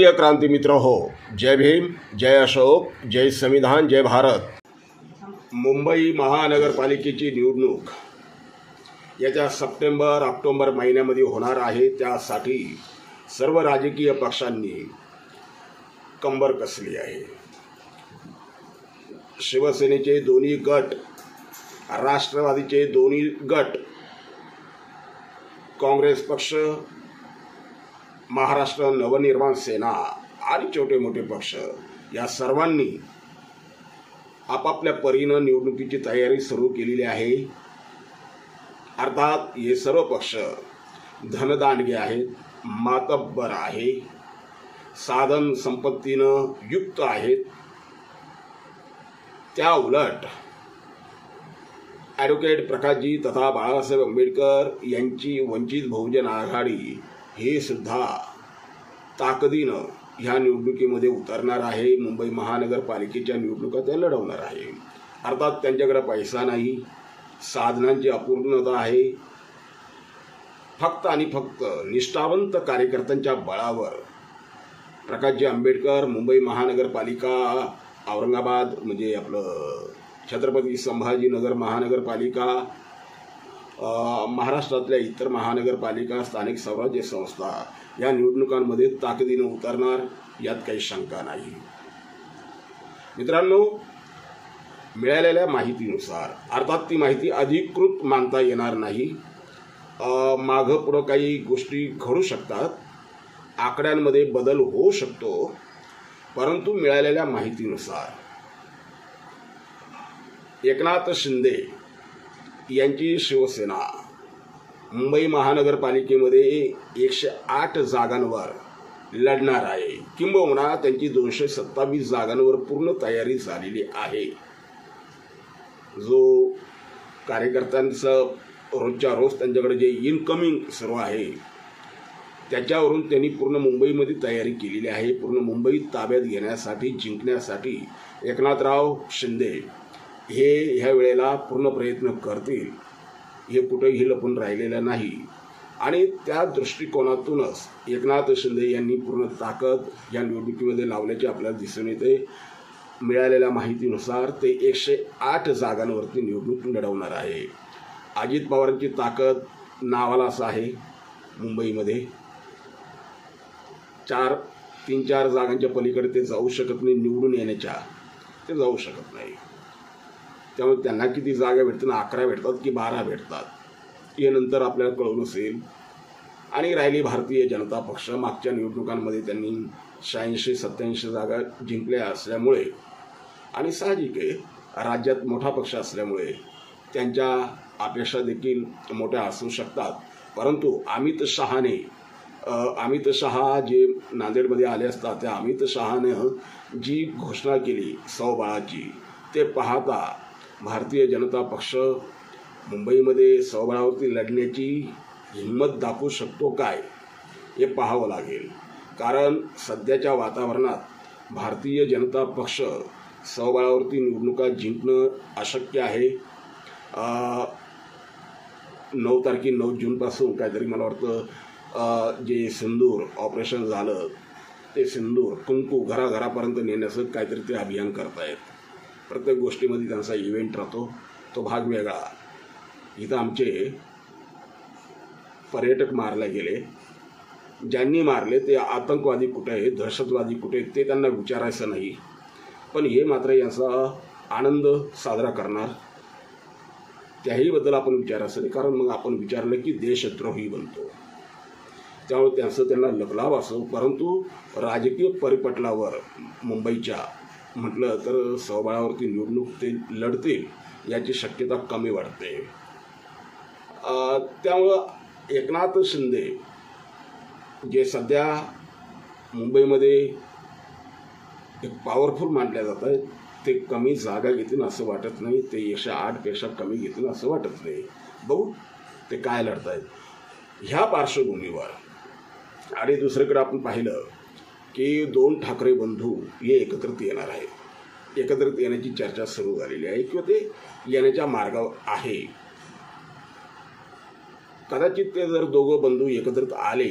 प्रिय क्रांती मित्र हो, जय भीम, जय अशोक, जय संविधान, जय भारत। मुंबई महानगरपालिकेची निवडणूक येत्या सप्टेंबर ऑक्टोबर महिन्यामध्ये होणार आहे। त्यासाठी सर्व राजकीय पक्षांनी कंबर कसली आहे। शिवसेनेचे दोन्ही गट, राष्ट्रवादीचे दोन्ही गट, काँग्रेस पक्ष, महाराष्ट्र नवनिर्माण सेना आणि छोटे मोठे पक्ष या सर्वांनी आपापल्या परीने निवडणुकीची तयारी सुरू केलेली आहे। अर्थात हे सर्व पक्ष धनदांडगे आहेत, मातब्बर आहे, साधन संपत्तीनं युक्त आहेत। त्या उलट ॲडव्होकेट प्रकाशजी तथा बाळासाहेब आंबेडकर यांची वंचित बहुजन आघाडी हे सुद्धा ताकदीनं ह्या निवडणुकीमध्ये उतरणार आहे। मुंबई महानगरपालिकेच्या निवडणुका त्या लढवणार आहे। अर्थात त्यांच्याकडे पैसा नाही, साधनांची अपूर्णता आहे। फक्त आणि फक्त निष्ठावंत कार्यकर्त्यांच्या बळावर प्रकाशजी आंबेडकर मुंबई महानगरपालिका, औरंगाबाद म्हणजे आपलं छत्रपती संभाजीनगर महानगरपालिका, महाराष्ट्रातल्या इतर महानगरपालिका, स्थानिक स्वराज्य संस्था या निवडणुकांमध्ये ताकदीनं उतरणार, यात काही शंका नाही। मित्रांनो, मिळालेल्या माहितीनुसार, अर्थात ती माहिती अधिकृत मानता येणार नाही, मागं पुढं काही गोष्टी घडू शकतात, आकड्यांमध्ये बदल होऊ शकतो, परंतु मिळालेल्या माहितीनुसार एकनाथ शिंदे यांची शिवसेना मुंबई महानगरपालिकेमध्ये 108 जागांवर लढणार आहे, किंबहुना त्यांची 227 जागांवर पूर्ण तयारी झालेली आहे। जो कार्यकर्त्यांचं रोजच्या रोज त्यांच्याकडे जे इनकमिंग सुरू आहे त्याच्यावरून त्यांनी पूर्ण मुंबईमध्ये तयारी केलेली आहे। पूर्ण मुंबई ताब्यात घेण्यासाठी, जिंकण्यासाठी एकनाथराव शिंदे हे ह्या वेळेला पूर्ण प्रयत्न करतील, हे कुठेही लपून राहिलेलं नाही। आणि त्या दृष्टिकोनातूनच एकनाथ शिंदे यांनी पूर्ण ताकद या निवडणुकीमध्ये लावल्याचे आपल्याला दिसून येते। मिळालेल्या माहितीनुसार ते 108 जागांवरती निवडणूक लढवणार आहे। अजित पवारांची ताकद नावालाच आहे, मुंबईमध्ये 3-4 जागांच्या पलीकडे ते जाऊ शकत नाही, निवडून येण्याच्या ते जाऊ शकत नाही। त्यामुळे त्यांना किती जागा भेटतात, 11 भेटतात की 12 भेटतात, हे नंतर आपल्याला कळून असेल। आणि राहिली भारतीय जनता पक्ष, मागच्या निवडणुकांमध्ये त्यांनी 86-87 जागा जिंकल्या असल्यामुळे आणि साहजिक आहे राज्यात मोठा पक्ष असल्यामुळे त्यांच्या अपेक्षा देखील मोठ्या असू शकतात। परंतु अमित शहा जे नांदेडमध्ये आले असतात, त्या अमित शहाने जी घोषणा केली स्वबळाची, ते पाहता भारतीय जनता पक्ष मुंबईमध्ये स्वबळावरती लढण्याची हिंमत दाखवू शकतो काय, हे पाहावं लागेल। कारण सध्याच्या वातावरणात भारतीय जनता पक्ष स्वबळावरती निवडणुका जिंकणं अशक्य आहे। 9 जूनपासून काहीतरी मला वाटतं जे सिंदूर ऑपरेशन झालं, ते सिंदूर कुंकू घराघरापर्यंत नेण्याचं काहीतरी ते अभियान करतायत। प्रत्येक गोष्टीमध्ये त्यांचा इव्हेंट राहतो, तो भाग वेगळा। इथं आमचे पर्यटक मारले गेले, ज्यांनी मारले ते आतंकवादी कुठे आहेत, दहशतवादी कुठे आहेत, ते त्यांना विचारायचं नाही, पण हे मात्र यांचा आनंद साजरा करणार, त्याहीबद्दल आपण विचारायचं नाही। कारण मग आपण विचारलं की देशद्रोही बनतो, त्यामुळे त्यांना लपलाव असो। परंतु राजकीय परिपटलावर मुंबईच्या म्हटलं तर स्वबळावरती निवडणूक ते लढतील याची शक्यता कमी वाटते। त्यामुळं एकनाथ शिंदे जे सध्या मुंबईमध्ये एक पॉवरफुल मानले जात आहेत, ते कमी जागा घेतील असं वाटत नाही, ते 108 पेक्षा कमी घेतील असं वाटत नाही। बघू ते काय लढत आहेत ह्या पार्श्वभूमीवर। आणि दुसरीकडे आपण पाहिलं की 2 ठाकरे बंधू हे एकत्रित येणार आहेत, एकत्रित येण्याची चर्चा सुरू झालेली आहे किंवा ते येण्याच्या मार्गावर आहे। कदाचित ते जर दोघं बंधू एकत्रित आले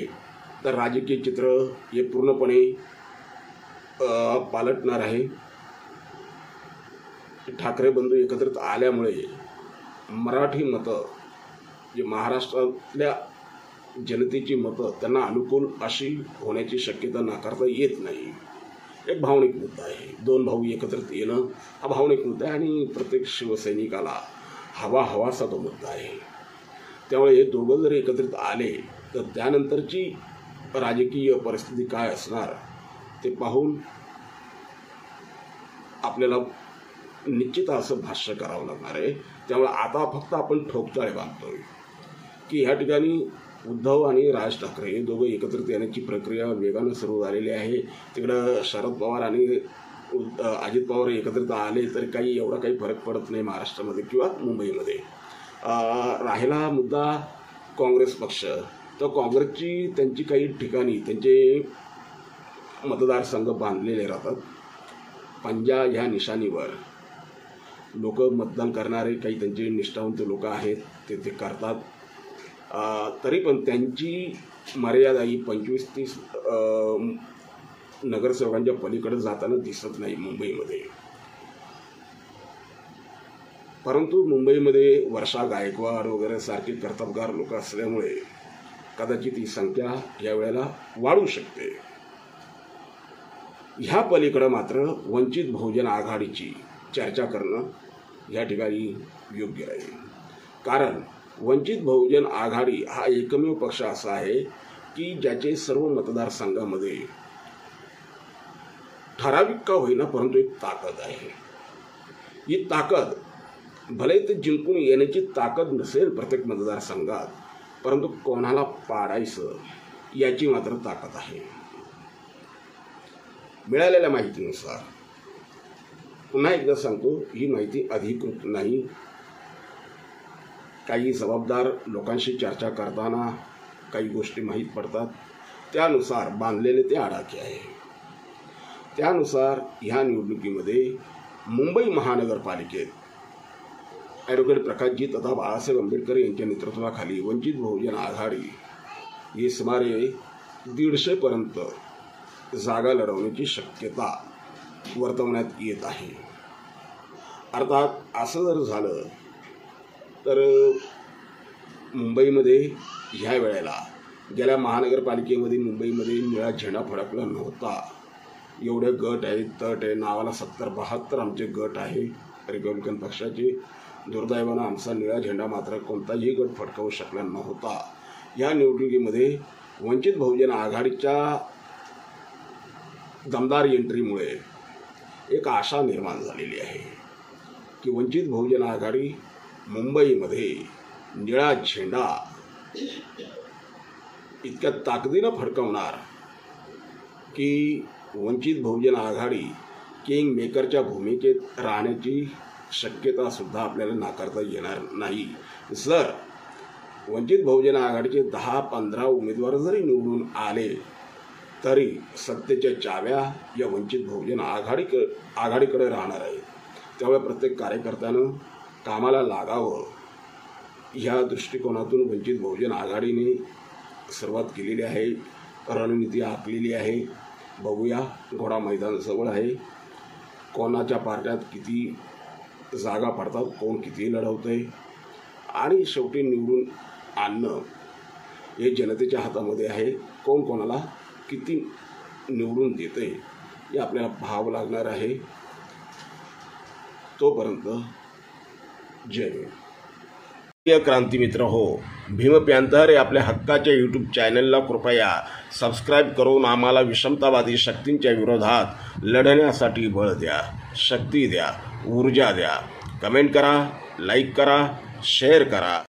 तर राजकीय चित्र हे पूर्णपणे पालटणार आहे. ठाकरे बंधू एकत्रित आल्यामुळे मराठी मतं, जे महाराष्ट्रातल्या जनतेची मतं त्यांना अनुकूल अशी होण्याची शक्यता नाकारता येत नाही. एक भावनिक मुद्दा आहे. दोन भाऊ एकत्रित येणं हा भावनिक मुद्दा आहे आणि प्रत्येक शिवसैनिकाला हवासा तो मुद्दा आहे. त्यामुळे हे दोघं जर एकत्रित आले तर त्यानंतरची राजकीय परिस्थिती काय असणार ते पाहून आपल्याला निश्चित असं भाष्य करावं लागणार आहे. त्यामुळे आता फक्त आपण ठोकताळे बांधतोय की ह्या ठिकाणी उद्धव आणि राज ठाकरे हे दोघं एकत्रित येण्याची प्रक्रिया वेगानं सुरू झालेली आहे. तिकडं शरद पवार आणि अजित पवार एकत्रित आले तरी एवढा काही फरक पडत नाही महाराष्ट्रामध्ये किंवा मुंबईमध्ये. राहिला मुद्दा काँग्रेस पक्ष, तर काँग्रेसची त्यांची काही ठिकाणी त्यांचे मतदारसंघ बांधलेले राहतात. पंजा ह्या निशाणीवर लोक मतदान करणारे काही त्यांचे निष्ठावंत लोक आहेत, ते करतात. तरी पण त्यांची मर्यादा ही 25-30 नगरसेवकांच्या पलीकडे जाताना दिसत नाही मुंबईमध्ये. परंतु मुंबईमध्ये वर्षा गायकवाड वगैरे सारखे कर्तबगार लोक असल्यामुळे कदाचित ही संख्या यावेळेला वाढू शकते. ह्या पलीकडे मात्र वंचित बहुजन आघाडीची चर्चा करणं या ठिकाणी योग्य आहे. कारण वंचित बहुजन आघाडी हा एकमेव पक्ष असा आहे की ज्याचे सर्व मतदारसंघामध्ये ठराविक का होईना परंतु एक ताकद आहे. ही ताकद भले ते जिंकून येण्याची ताकद नसेल प्रत्येक मतदारसंघात, परंतु कोणाला पाडायचं याची मात्र ताकद आहे. मिळालेल्या माहितीनुसार पुन्हा एकदा सांगतो, ही माहिती अधिकृत नाही. काही जबाबदार लोकांशी चर्चा करताना काही गोष्टी माहीत पडतात, त्यानुसार बांधलेले ते आडाखे आहे. त्यानुसार ह्या निवडणुकीमध्ये मुंबई महानगरपालिकेत ॲडव्होकेट प्रकाशजी तथा बाळासाहेब आंबेडकर यांच्या नेतृत्वाखाली वंचित बहुजन आघाडी ही सुमारे 150पर्यंत जागा लढवण्याची शक्यता वर्तवण्यात येत आहे. अर्थात असं जर झालं तर मुंबईमध्ये ह्या वेळेला गेल्या महानगरपालिकेमध्ये मुंबईमध्ये निळा झेंडा फडकला नव्हता. एवढे गट आहेत, तट आहे, नावाला 70-72 आमचे गट आहे रिपब्लिकन पक्षाचे. दुर्दैवानं आमचा निळा झेंडा मात्र कोणताही गट फडकवू शकला नव्हता. या निवडणुकीमध्ये वंचित बहुजन आघाडीच्या दमदार एंट्रीमुळे एक आशा निर्माण झालेली आहे की वंचित बहुजन आघाडी मुंबईमध्ये निळा झेंडा इतक्या ताकदीनं फडकवणार की वंचित बहुजन आघाडी किंग मेकरच्या भूमिकेत राहण्याची शक्यता सुद्धा आपल्याला नाकारता येणार नाही. जर वंचित बहुजन आघाडीचे 10-15 उमेदवार जरी निवडून आले तरी सत्तेच्या चाव्या या वंचित बहुजन आघाडीकडे राहणार आहेत. त्यामुळे प्रत्येक कार्यकर्त्यानं कामाला लागावं ह्या दृष्टिकोनातून वंचित बहुजन आघाडीने सुरुवात केलेली आहे, रणनीती आखलेली आहे. बघूया, घोडा मैदान जवळ आहे. कोणाच्या पार्ट्यात किती जागा पडतात, कोण किती लढवतंय आणि शेवटी निवडून आणणं हे जनतेच्या हातामध्ये आहे. कोण कोणाला किती निवडून देते हे आपल्याला पाहावं लागणार आहे. तोपर्यंत जय हिंद. क्रांती मित्र हो, भीम पॅंथर हे आपल्या हक्काच्या यूट्यूब चॅनलला कृपया सबस्क्राईब करून आम्हाला विषमतावादी शक्तींच्या विरोधात लढण्यासाठी बळ द्या, शक्ती द्या, ऊर्जा द्या. कमेंट करा, लाईक करा, शेअर करा.